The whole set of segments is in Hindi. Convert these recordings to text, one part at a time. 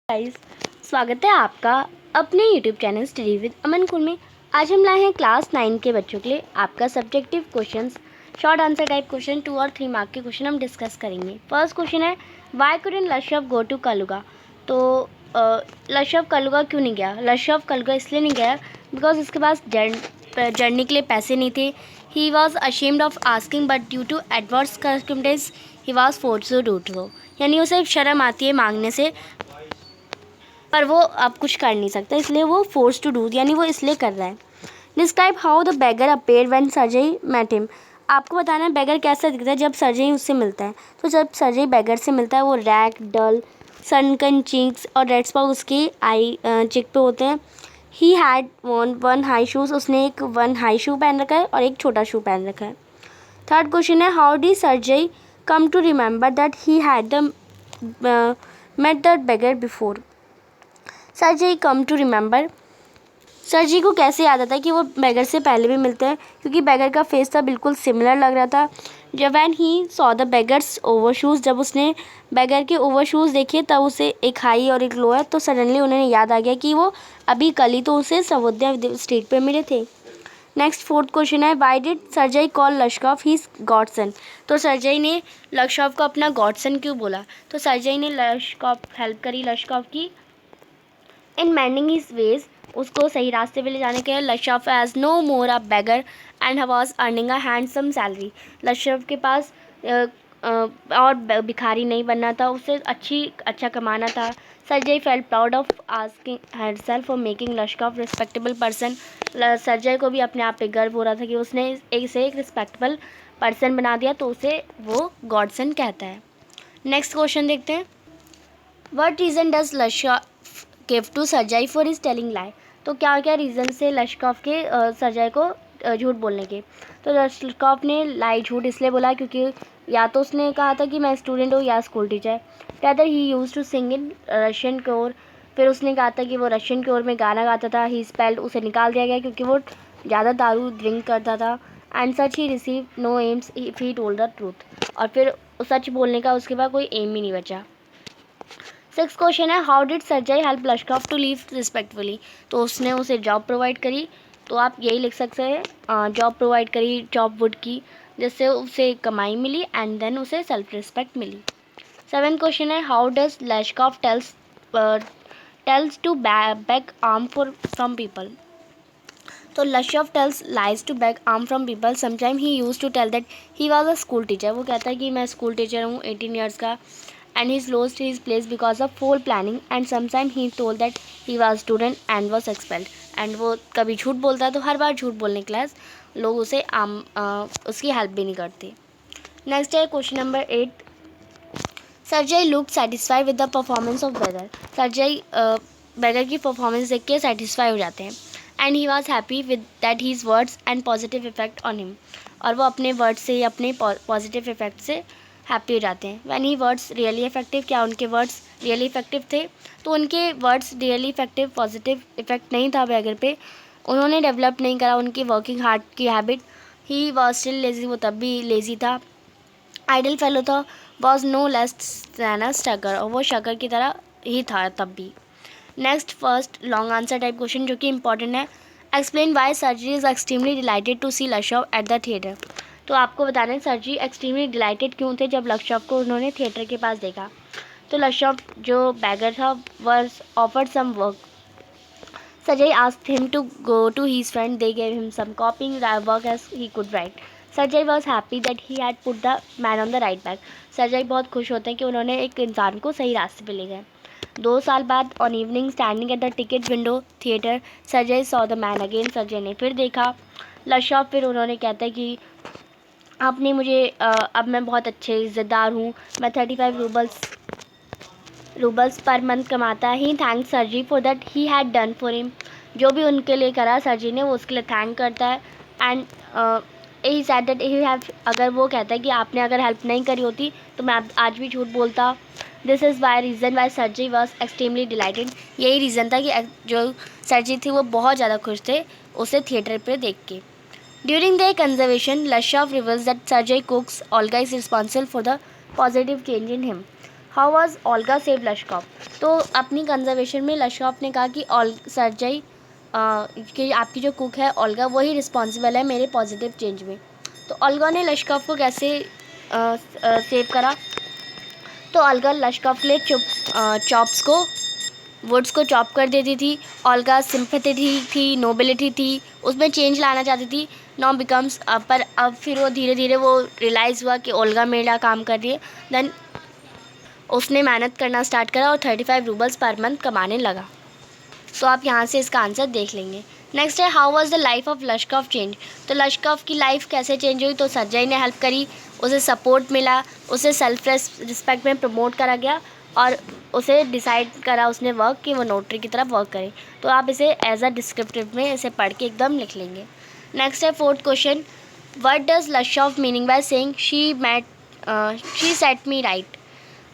गाइस, स्वागत है आपका अपने यूट्यूब चैनल स्टडी विद अमन कुल में। आज हम लाए हैं क्लास 9 के बच्चों के लिए आपका subjective questions, short answer type question, 2 और 3 मार्क के क्वेश्चन हम डिस्कस करेंगे। फर्स्ट क्वेश्चन है, why couldn't Lushkoff go to Kaluga. तो लशव कलुगा क्यों नहीं गया? लशव कलुगा इसलिए नहीं गया बिकॉज उसके पास जर्नी के लिए पैसे नहीं थे। He was ashamed of asking but due to adverse circumstances he was forced to do so. यानी उसे शर्म आती है मांगने से, पर वो अब कुछ कर नहीं सकता, इसलिए वो फोर्स टू डू, यानी वो इसलिए कर रहा है। Describe how the beggar appeared when Sergei met him. आपको बताना है बेगर कैसा दिखता है जब सर्जई उससे मिलता है। तो जब सर्जई बेगर से मिलता है वो रैक, डल, सनकन चीक्स और रेड स्पॉट उसकी आई चिक पे होते हैं। He had one high shoes, उसने एक वन हाई शू पहन रखा है और एक छोटा शू पहन रखा है। थर्ड क्वेश्चन है, how did Sergei come to remember that he had the met the beggar before. Sergei come to remember, Sergei को कैसे याद आता है कि वो बेगर से पहले भी मिलते हैं, क्योंकि बेगर का फेस था बिल्कुल सिमिलर लग रहा था। जब when he saw the beggars over shoes, जब उसने बेगर के ओवर शूज़ देखे तब उसे एक हाई और एक लो है, तो सडनली उन्हें याद आ गया कि वो अभी कल ही तो उसे सवोदया स्ट्रीट पे मिले थे। नेक्स्ट फोर्थ क्वेश्चन है, why did Sergei call Lushkoff his godson. तो सर्जई ने लश्कॉफ को अपना गॉडसन क्यों बोला? तो सर्जई ने हेल्प करी लश्कॉफ की इन मैंडिंग हिज वेज, उसको सही रास्ते पे ले जाने के लिए। Lushkoff has no more a beggar and was earning a handsome salary. Lushkoff के पास और भिखारी नहीं बनना था, उसे अच्छा कमाना था। Sergei felt proud of asking herself for making Lushkoff respectable person. Sergei को भी अपने आप पे गर्व हो रहा था कि उसने एक रिस्पेक्टेबल पर्सन बना दिया, तो उसे वो गॉडसन कहता है। नेक्स्ट क्वेश्चन देखते हैं, what reason does Lushkoff give to Sergei for his telling lie. तो क्या क्या रीज़न से लश्कॉफ के सर्जई को झूठ बोलने के? तो लश्कॉफ ने लाई झूठ इसलिए बोला क्योंकि या तो उसने कहा था कि मैं स्टूडेंट हूँ या school teacher. Rather he used to sing in Russian choir, फिर उसने कहा था कि वो रशियन कोर में गाना गाता था। ही स्पेल्ड, उसे निकाल दिया गया क्योंकि वो ज़्यादा दारू ड्रिंक करता था। And such he receive no alms if he told the truth, और फिर सच बोलने का उसके बाद कोई एम ही नहीं बचा। सिक्स क्वेश्चन है, how did Sergei help Lushkoff to live respectfully. तो उसने उसे जॉब प्रोवाइड करी, तो आप यही लिख सकते हैं, जॉब प्रोवाइड करी जॉब वुड की, जिससे उसे कमाई मिली एंड देन उसे सेल्फ रिस्पेक्ट मिली। सेवन क्वेश्चन है, how does Lushkoff tells to beg alms from people. तो Lushkoff tells lies to beg alms from people. Sometime he used to tell that he was a school teacher. वो कहता है कि मैं स्कूल टीचर हूँ 18 ईयर्स का, and he's lost his place because of poor planning, and sometimes he told that he was student and was expelled। and वो कभी झूठ बोलता है, तो हर बार झूठ बोलने के लिए लोग उसे उसकी हेल्प भी नहीं करते। नेक्स्ट है question number 8, Sergei look satisfy with the performance of beggar. Sergei beggar की परफॉर्मेंस देख के सेटिस्फाई हो जाते हैं। And he was happy with that his words and positive effect on him, और वो अपने वर्ड्स से, अपने पॉजिटिव इफेक्ट से हैप्पी हो जाते हैं। When he words really effective, क्या उनके वर्ड्स रियली इफेक्टिव थे? तो उनके words really effective, positive effect नहीं था बेगर पे, उन्होंने डेवलप नहीं करा उनकी वर्किंग हार्ड की habit. He was still lazy, वो तब भी लेजी था। आइडल फेलो था, was no less than a stagger, और वो शकर की तरह ही था तब भी। Next first long answer type question जो कि इंपॉर्टेंट है, explain why Sergei is extremely delighted to see Lushkoff at the theatre. तो आपको बताना है सर्जरी एक्सट्रीमली डिलाइटेड क्यों थे जब लश्कॉफ को उन्होंने थिएटर के पास देखा। तो लश्कॉफ जो बैगर था was offered some work. Sergei asked him to go to his friend. They gave him some copying work as he could write. Sergei was happy that he had put the man on the right path. Sergei बहुत खुश होते हैं कि उन्होंने एक इंसान को सही रास्ते पे ले गए। 2 साल बाद on evening standing at the ticket window theatre, Sergei saw the man again. Sergei ने फिर देखा लश्कॉफ, फिर उन्होंने कहता है कि आपने मुझे अब मैं बहुत अच्छे इज़्ज़तदार हूँ, मैं 35 रूबल्स पर मंथ कमाता है। He thank Sergei for that he had done for him, जो भी उनके लिए करा सर्जी ने वो उसके लिए थैंक करता है। And he said that he have, अगर वो कहता है कि आपने अगर हेल्प नहीं करी होती तो मैं आज भी झूठ बोलता। This is why reason why Sergei was extremely delighted. यही रीज़न था कि जो सर्जी थी वो बहुत ज़्यादा खुश थे उसे थिएटर पर देख के। During their conversation, Lashov reveals that Sergei Cook's Olga is responsible for the positive change in him. How was Olga save लश्कॉफ। तो अपनी कंजर्वेशन में लश्कॉफ ने कहा कि सर्जेई कि आपकी जो कुक है ओल्गा वही रिस्पॉन्सिबल है मेरे पॉजिटिव चेंज में। तो ओल्गा ने लश्कॉफ को कैसे सेव करा। तो ओल्गा लश्कॉफ के लिए चॉप्स को वुड्स को चॉप कर देती थी। ओल्गा सिंपैथेटिक थी, नोबिलिटी थी, उसमें चेंज लाना चाहती थी। नाउ बिकम्स पर अब फिर वो धीरे धीरे वो रियलाइज़ हुआ कि ओल्गा मेरा काम कर रही है। देन उसने मेहनत करना स्टार्ट करा और 35 रूबल्स पर मंथ कमाने लगा। तो आप यहाँ से इसका आंसर देख लेंगे। नेक्स्ट है how was the life of लश्कॉफ change. तो लश्कॉफ की लाइफ कैसे चेंज हुई। तो सर्जेई ने हेल्प करी, उसे सपोर्ट मिला, उसे सेल्फ रिस्पेक्ट में प्रमोट करा गया और उसे डिसाइड करा उसने वर्क कि वो नोटरी की तरफ वर्क करे। तो आप इसे एज अ डिस्क्रिप्टिव में इसे पढ़ के एकदम लिख लेंगे। नेक्स्ट है fourth question, what does Lushkoff meaning by saying she set me right,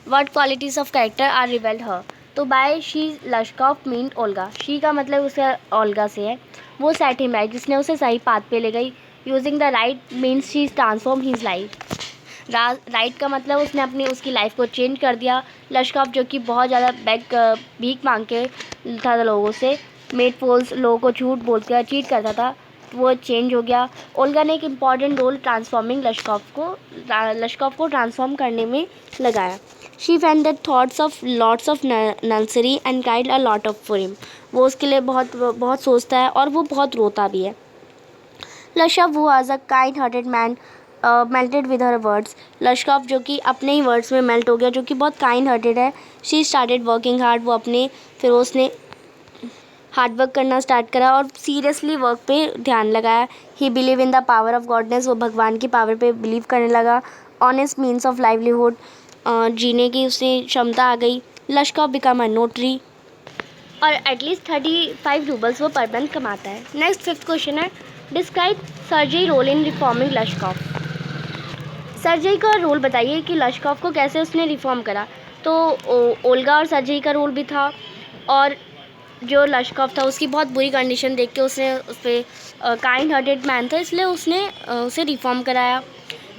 what qualities of character are revealed her. तो by she Lushkoff mean Olga, she का मतलब उसे ओल्गा से है, वो सेट हिम राइट जिसने उसे सही पाथ पे ले गई। Using the right means she transform his life, right का मतलब उसने उसकी लाइफ को चेंज कर दिया। लश्कॉफ जो कि बहुत ज़्यादा भीख मांग के था लोगों से, मेड फॉल्स लोगों को झूठ बोल कर चीट करता था, वो चेंज हो गया। ओल्गा ने एक इम्पॉर्टेंट रोल ट्रांसफॉर्मिंग लश्कॉफ को ट्रांसफॉर्म करने में लगाया। She found the thoughts of lots of nursery and cried a lot of for him. वो उसके लिए बहुत सोचता है और वो बहुत रोता भी है। लश्कॉफ who was a kind hearted man melted with her words. लश्कॉफ जो कि अपने ही वर्ड्स में मेल्ट हो गया, जो कि बहुत काइंड हार्टेड है। शी स्टार्टेड वर्किंग हार्ड, वो फिर उसने हार्ड वर्क करना स्टार्ट करा और सीरियसली वर्क पे ध्यान लगाया। ही believe in the power of goodness, वो भगवान की पावर पे बिलीव करने लगा। ऑनेस्ट मीन्स ऑफ लाइवलीहुड, जीने की उसे क्षमता आ गई। लश्कॉफ बिकम अ नोटरी और एटलीस्ट 35 रूबल्स वो पर मंथ कमाता है। नेक्स्ट फिफ्थ क्वेश्चन है, describe Sergei role in reforming Lushkoff. Sergei का रोल बताइए कि लश्कॉफ को कैसे उसने रिफॉर्म करा। तो ओल्गा और सर्जेई का रोल भी था और जो लश्कॉफ था उसकी बहुत बुरी कंडीशन देख के उसने उस पर काइंड हार्टेड मैन था इसलिए उसने उसे रिफॉर्म कराया।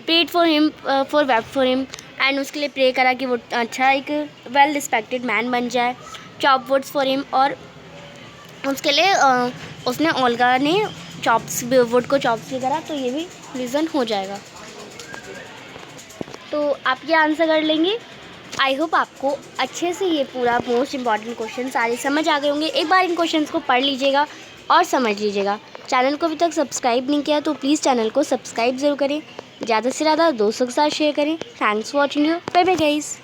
Prayed for him for wept for him and उसके लिए प्रे करा कि वो अच्छा एक वेल रिस्पेक्टेड मैन बन जाए। चॉप वुड्स फॉर हिम और उसके लिए उसने ओल्गा ने वुड को चॉप्स भी करा, तो ये भी रीज़न हो जाएगा। तो आप ये आंसर कर लेंगे। आई होप आपको अच्छे से ये पूरा मोस्ट इंपॉर्टेंट क्वेश्चन सारे समझ आ गए होंगे। एक बार इन क्वेश्चंस को पढ़ लीजिएगा और समझ लीजिएगा। चैनल को अभी तक सब्सक्राइब नहीं किया तो प्लीज़ चैनल को सब्सक्राइब ज़रूर करें, ज़्यादा से ज़्यादा दोस्तों के साथ शेयर करें। Thanks for watching you, bye bye guys.